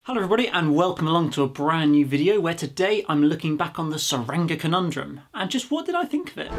Hello everybody and welcome along to a brand new video where today I'm looking back on the Tsuranga Conundrum and just what did I think of it?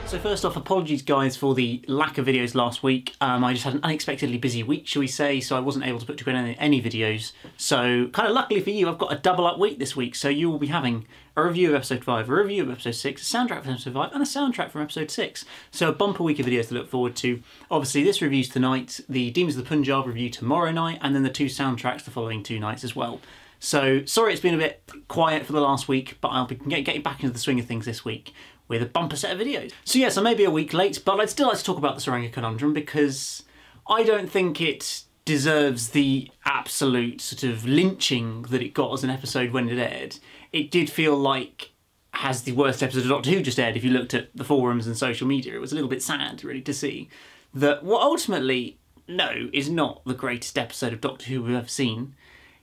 So first off, apologies guys for the lack of videos last week. I just had an unexpectedly busy week, shall we say, so I wasn't able to put together any videos. So kind of luckily for you, I've got a double up week this week, so you will be having a review of episode 5, a review of episode 6, a soundtrack from episode 5, and a soundtrack from episode 6. So a bumper week of videos to look forward to. Obviously this review's tonight, the Demons of the Punjab review tomorrow night, and then the 2 soundtracks the following 2 nights as well. So sorry it's been a bit quiet for the last week, but I'll be getting back into the swing of things this week with a bumper set of videos. So yes, I may be a week late, but I'd still like to talk about the Tsuranga Conundrum because I don't think it deserves the absolute sort of lynching that it got as an episode when it aired. It did feel like has the worst episode of Doctor Who just aired if you looked at the forums and social media. It was a little bit sad really to see that what ultimately, no, is not the greatest episode of Doctor Who we've ever seen.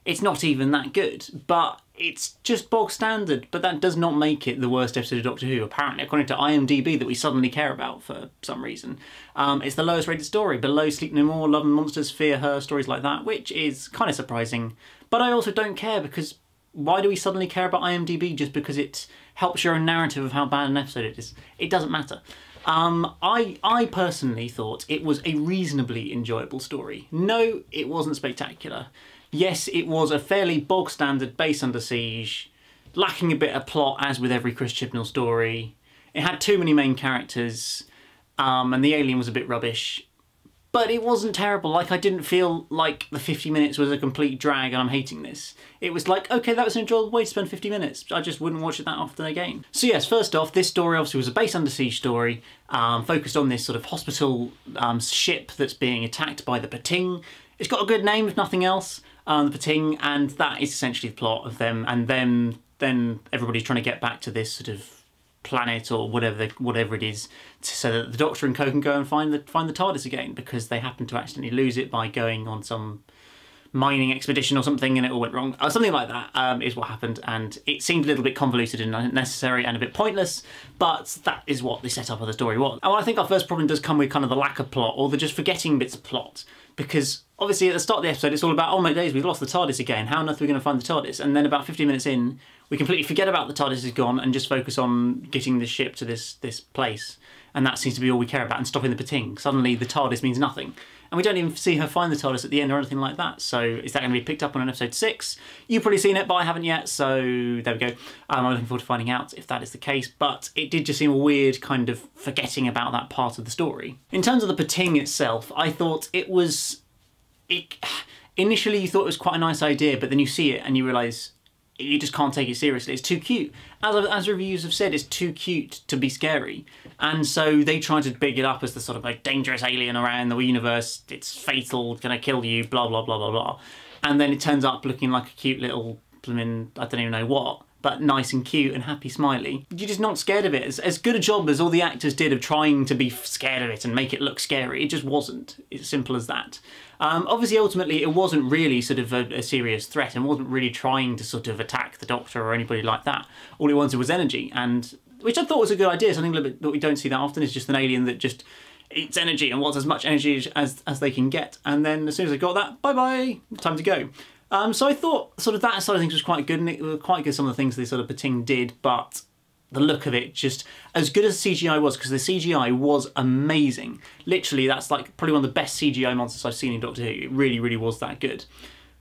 It's not even that good, but it's just bog standard, but that does not make it the worst episode of Doctor Who, apparently, according to IMDb that we suddenly care about for some reason. It's the lowest rated story, below Sleep No More, Love and Monsters, Fear Her, stories like that, which is kind of surprising. But I also don't care, because why do we suddenly care about IMDb just because it helps your own narrative of how bad an episode it is? It doesn't matter. I personally thought it was a reasonably enjoyable story. No, it wasn't spectacular. Yes, it was a fairly bog-standard base under siege, lacking a bit of plot, as with every Chris Chibnall story. It had too many main characters, and the alien was a bit rubbish. But it wasn't terrible. Like, I didn't feel like the 50 minutes was a complete drag and I'm hating this. It was like, okay, that was an enjoyable way to spend 50 minutes. I just wouldn't watch it that often again. So yes, first off, this story obviously was a base under siege story, focused on this sort of hospital ship that's being attacked by the Pating. It's got a good name, if nothing else. The Pating, and that is essentially the plot of them, and then everybody's trying to get back to this sort of planet or whatever it is, so that the Doctor and co can go and find the TARDIS again, because they happen to accidentally lose it by going on some mining expedition or something and it all went wrong. Something like that is what happened, and it seemed a little bit convoluted and unnecessary and a bit pointless, but that is what the setup of the story was. And I think our first problem does come with kind of the lack of plot, or the just forgetting bits of plot, because obviously at the start of the episode it's all about, oh my days, we've lost the TARDIS again, how on earth are we going to find the TARDIS? And then about 15 minutes in, we completely forget about the TARDIS is gone and just focus on getting the ship to this place. And that seems to be all we care about, and stopping the Pating. Suddenly the TARDIS means nothing. And we don't even see her find the TARDIS at the end or anything like that. So is that going to be picked up on in episode 6? You've probably seen it, but I haven't yet, so there we go. I'm looking forward to finding out if that is the case, but it did just seem a weird kind of forgetting about that part of the story. In terms of the Pating itself, I thought it was... Initially you thought it was quite a nice idea, but then you see it and you realise you just can't take it seriously. It's too cute. As reviews have said, it's too cute to be scary. And so they try to big it up as the sort of like dangerous alien around the universe. It's fatal, gonna kill you, blah, blah, blah, blah, blah. And then it turns up looking like a cute little blimmin', I don't even know what, but nice and cute and happy smiley. You're just not scared of it. As good a job as all the actors did of trying to be scared of it and make it look scary, it just wasn't. It's as simple as that. Obviously, ultimately, it wasn't really sort of a serious threat and wasn't really trying to sort of attack the Doctor or anybody like that. All it wanted was energy, and which I thought was a good idea. Something a little bit that we don't see that often is just an alien that just eats energy and wants as much energy as they can get. And then as soon as they got that, bye-bye, time to go. So I thought sort of that side of things was quite good, and it was quite good some of the things the sort of Pating did, but the look of it, just as good as the CGI was, because the CGI was amazing. Literally, that's like probably one of the best CGI monsters I've seen in Doctor Who. It really, really was that good.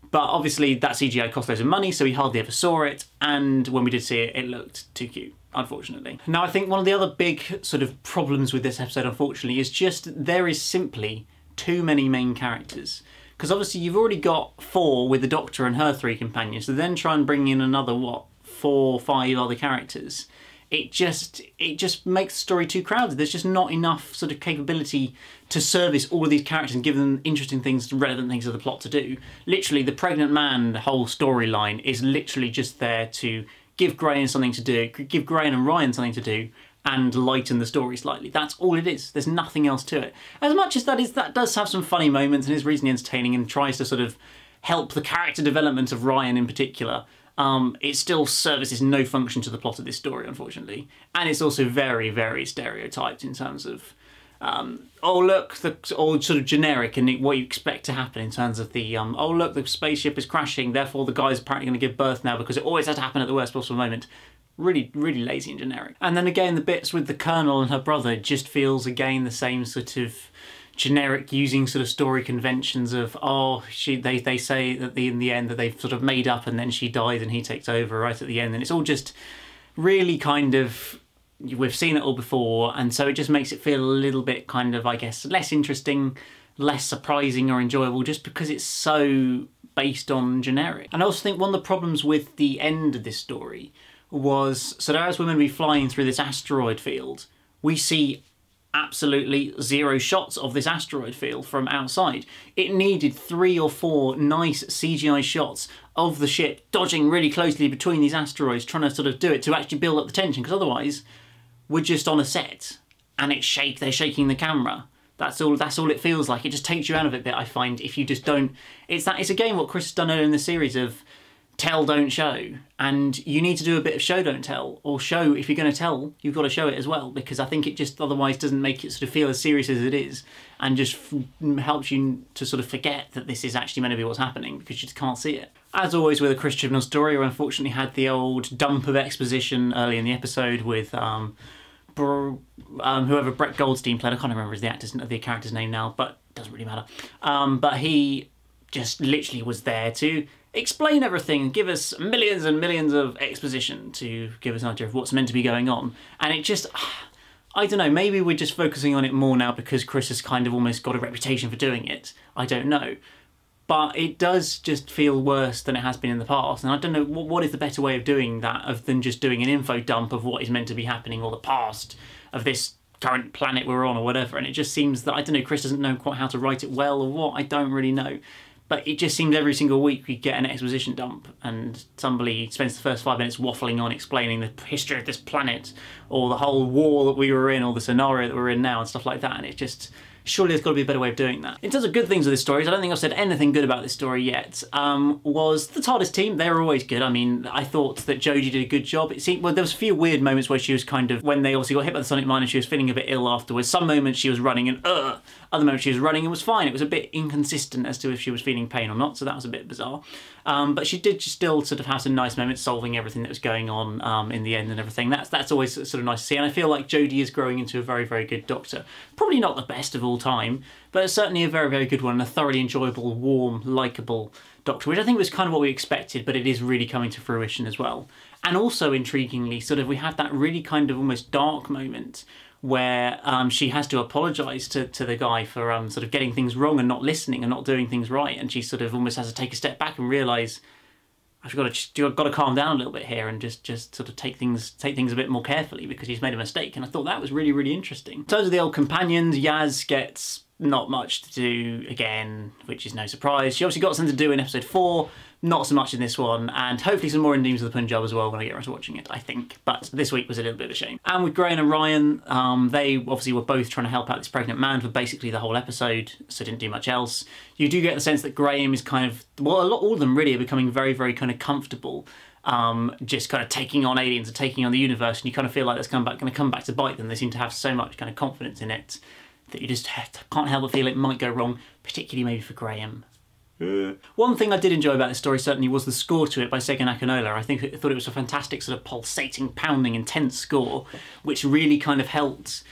But obviously that CGI cost loads of money, so we hardly ever saw it, and when we did see it, it looked too cute, unfortunately. Now I think one of the other big sort of problems with this episode, unfortunately, is just there is simply too many main characters. Because obviously you've already got 4 with the Doctor and her 3 companions, so then try and bring in another, what, 4 or 5 other characters. It just makes the story too crowded. There's just not enough sort of capability to service all of these characters and give them interesting things, relevant things to the plot to do. Literally, the pregnant man, the whole storyline is literally just there to give Graham something to do, give Graham and Ryan something to do, and lighten the story slightly. That's all it is. There's nothing else to it. As much as that does have some funny moments and is reasonably entertaining and tries to sort of help the character development of Ryan in particular, it still services no function to the plot of this story, unfortunately. And it's also very, very stereotyped in terms of, oh look, all sort of generic and what you expect to happen in terms of the, oh look, the spaceship is crashing, therefore the guy's apparently going to give birth now because it always has to happen at the worst possible moment. Really, really lazy and generic. And then again, the bits with the Colonel and her brother just feels again the same sort of generic, using sort of story conventions of, oh, they say that in the end that they've sort of made up and then she dies and he takes over right at the end, and it's all just really kind of, we've seen it all before, and so it just makes it feel a little bit kind of, I guess, less interesting, less surprising or enjoyable, just because it's so based on generic. And I also think one of the problems with the end of this story was, so as we're going to be flying through this asteroid field, we see absolutely zero shots of this asteroid field from outside. It needed 3 or 4 nice CGI shots of the ship dodging really closely between these asteroids, trying to sort of do it to actually build up the tension, because otherwise we're just on a set and they're shaking the camera. That's all it feels like. It just takes you out of it a bit, I find, if you just don't... It's again what Chris has done earlier in the series of tell, don't show, and you need to do a bit of show, don't tell, or show, if you're going to tell, you've got to show it as well, because I think it just otherwise doesn't make it sort of feel as serious as it is, and just helps you to sort of forget that this is actually meant to be what's happening, because you just can't see it. As always with a Chris Chibnall story, we unfortunately had the old dump of exposition early in the episode with whoever Brett Goldstein played. I can't remember the character's name now, but it doesn't really matter. But he just literally was there to explain everything, give us millions and millions of exposition to give us an idea of what's meant to be going on. And it just, I don't know, maybe we're just focusing on it more now because Chris has kind of almost got a reputation for doing it. I don't know. But it does just feel worse than it has been in the past. And I don't know, what is the better way of doing that than just doing an info dump of what is meant to be happening, or the past of this current planet we're on, or whatever. And it just seems that, I don't know, Chris doesn't know quite how to write it well or what, I don't really know. But it just seems every single week we get an exposition dump and somebody spends the first 5 minutes waffling on explaining the history of this planet, or the whole war that we were in, or the scenario that we're in now, and stuff like that. And it just, surely there's got to be a better way of doing that. In terms of good things with this story, I don't think I've said anything good about this story yet, was the TARDIS team. They were always good. I mean, I thought that Jodie did a good job. It seemed, well, there was a few weird moments where she was kind of, when they obviously got hit by the sonic mine and she was feeling a bit ill afterwards. Some moments she was running and other moments she was running and was fine. It was a bit inconsistent as to if she was feeling pain or not, so that was a bit bizarre. But she did still sort of have some nice moments solving everything that was going on in the end and everything. That's always sort of nice to see, and I feel like Jodie is growing into a very, very good Doctor. Probably not the best of all time, but certainly a very, very good one, and a thoroughly enjoyable, warm, likeable Doctor, which I think was kind of what we expected, but it is really coming to fruition as well. And also, intriguingly, sort of we had that really kind of almost dark moment where she has to apologise to the guy for sort of getting things wrong and not listening and not doing things right, and she sort of almost has to take a step back and realise, I've got to calm down a little bit here and just sort of take things a bit more carefully because he's made a mistake. And I thought that was really, really interesting. In terms of the old companions, Yaz gets not much to do again, which is no surprise. She obviously got something to do in episode 4, not so much in this one, and hopefully some more endings of the Punjab as well when I get around to watching it, I think. But this week was a little bit of a shame. And with Graham and Ryan, they obviously were both trying to help out this pregnant man for basically the whole episode, so didn't do much else. You do get the sense that Graham is kind of, well, all of them really are becoming very, very kind of comfortable, just kind of taking on aliens and taking on the universe, and you kind of feel like that's going to come back to bite them. They seem to have so much kind of confidence in it that you just can't help but feel it might go wrong, particularly maybe for Graham. One thing I did enjoy about this story certainly was the score to it by Tsuranga Conundrum. I thought it was a fantastic sort of pulsating, pounding, intense score, which really kind of helped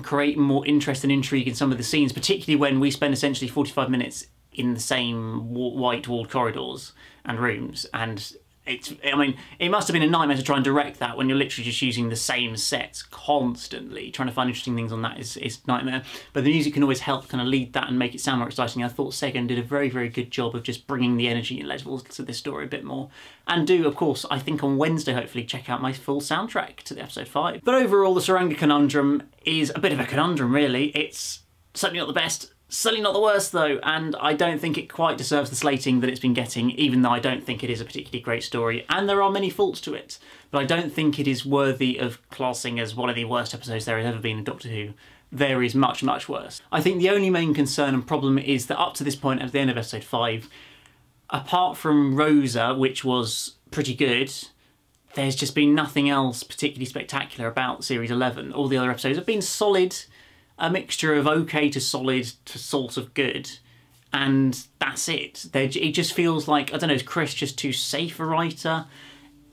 create more interest and intrigue in some of the scenes, particularly when we spend essentially 45 minutes in the same white-walled corridors and rooms, and I mean, it must have been a nightmare to try and direct that when you're literally just using the same sets constantly. Trying to find interesting things on that is nightmare. But the music can always help kind of lead that and make it sound more exciting. I thought Sagan did a very, very good job of just bringing the energy and levels to this story a bit more. And do, of course, I think on Wednesday, hopefully, check out my full soundtrack to the episode 5. But overall, the Tsuranga Conundrum is a bit of a conundrum, really. It's certainly not the best. Certainly not the worst though, and I don't think it quite deserves the slating that it's been getting, even though I don't think it is a particularly great story, and there are many faults to it. But I don't think it is worthy of classing as one of the worst episodes there has ever been in Doctor Who. There is much, much worse. I think the only main concern and problem is that up to this point, at the end of episode 5, apart from Rosa, which was pretty good, there's just been nothing else particularly spectacular about Series 11. All the other episodes have been solid, a mixture of okay to solid to sort of good, and that's it. It just feels like, I don't know, is Chris just too safe a writer?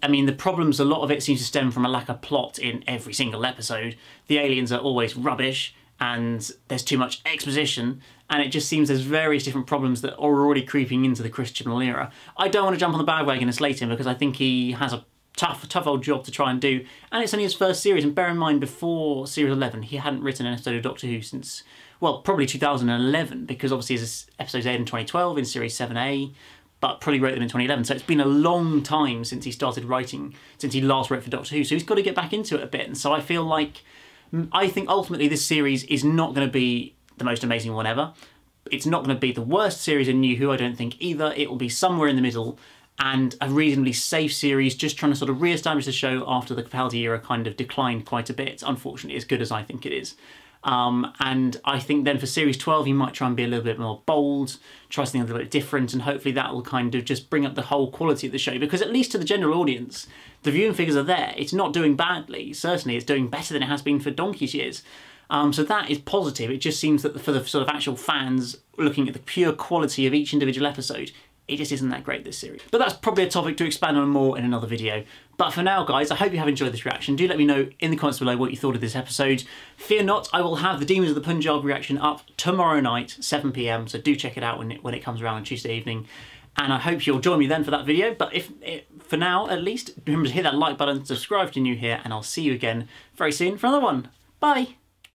I mean, the problems, a lot of it seems to stem from a lack of plot in every single episode. The aliens are always rubbish, and there's too much exposition, and it just seems there's various different problems that are already creeping into the Chris Chibnall era. I don't want to jump on the bandwagon and slate him, because I think he has a tough old job to try and do, and it's only his first series, and bear in mind, before Series 11, he hadn't written an episode of Doctor Who since, well, probably 2011, because obviously his episodes aired in 2012 in Series 7A, but probably wrote them in 2011, so it's been a long time since he started writing, since he last wrote for Doctor Who, so he's got to get back into it a bit, and so I feel like, I think ultimately this series is not going to be the most amazing one ever. It's not going to be the worst series in New Who, I don't think, either. It will be somewhere in the middle, and a reasonably safe series, just trying to sort of re-establish the show after the Capaldi era kind of declined quite a bit, unfortunately, as good as I think it is. And I think then for Series 12 he might try and be a little bit more bold, try something a little bit different, and hopefully that will kind of just bring up the whole quality of the show, because at least to the general audience, the viewing figures are there. It's not doing badly. Certainly it's doing better than it has been for donkey's years. So that is positive. It just seems that for the sort of actual fans looking at the pure quality of each individual episode, it just isn't that great, this series. But that's probably a topic to expand on more in another video. But for now, guys, I hope you have enjoyed this reaction. Do let me know in the comments below what you thought of this episode. Fear not, I will have the Demons of the Punjab reaction up tomorrow night, 7 PM, so do check it out when it comes around on Tuesday evening. And I hope you'll join me then for that video. But for now, at least, remember to hit that like button, subscribe if you're new here, and I'll see you again very soon for another one. Bye!